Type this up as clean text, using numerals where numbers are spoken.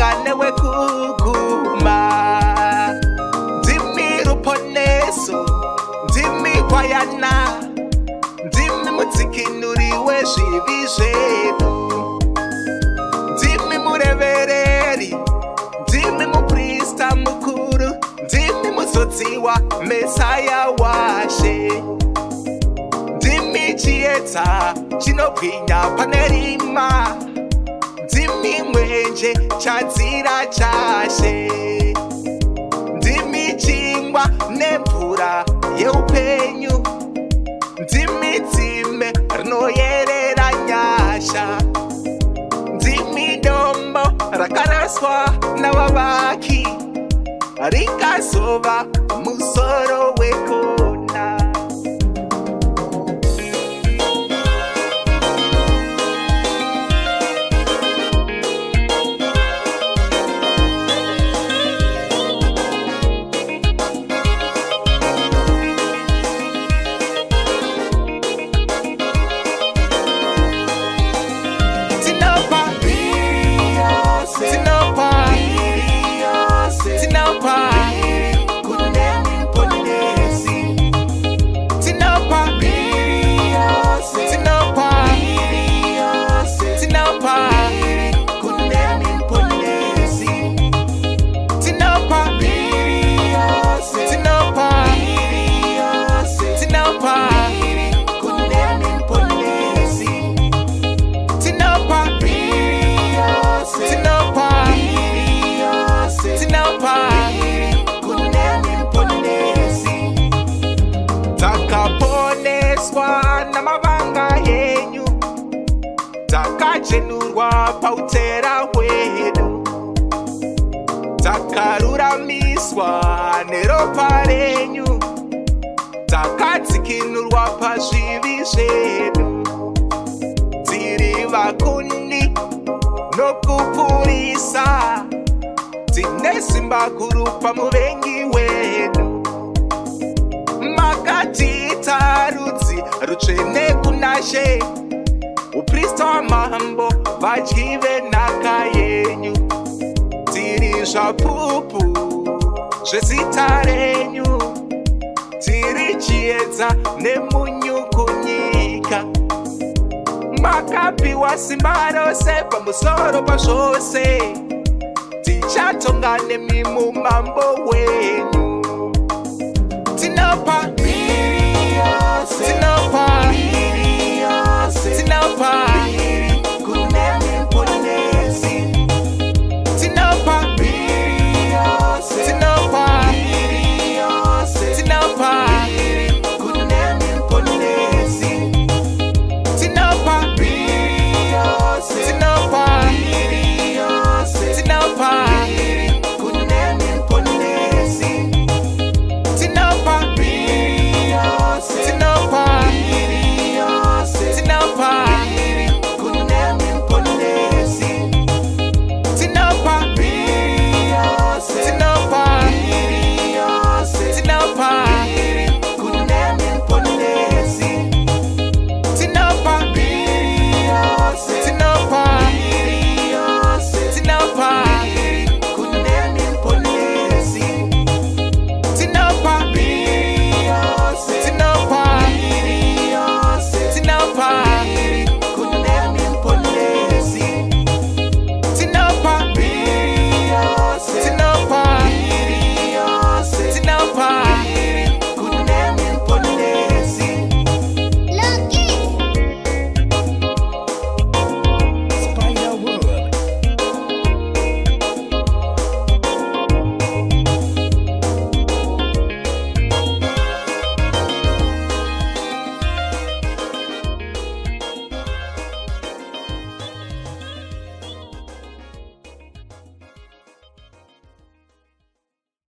mutungane wekuguma ndimi ruponeso ndimi kwayana ndimi mutsikinuri wezvivi zvedu ndimi murevereri ndimi muprista mukuru ndimi muzodziwa mesaya washe ndimi chiedza chinobwinya pane rima ndimi mwenje chadzira chashe ndimi chingwa nemvura yeupenyu ndimi dzime rinoyerera nyasha ndimi dombo rakaraswa navavaki rikazova musoro wekona takaponeswa namavanga yenyu takajenurwa pautera hwedu takaruramiswa neropa renyu takadzikinurwa pazvivi zvedu tiri vakundi nokupurisa tine simba guru pamuvengi wedu makatiita rudzi rutsvene kunashe uprista hwamambo vadyi venhaka yenyu tiri zvapupu zvezita renyu tiri chiedza nemunyu kunyika makapiwa simba rose pamusoro pazvose tichatonga nemi mumambo wenyu Tinopambiri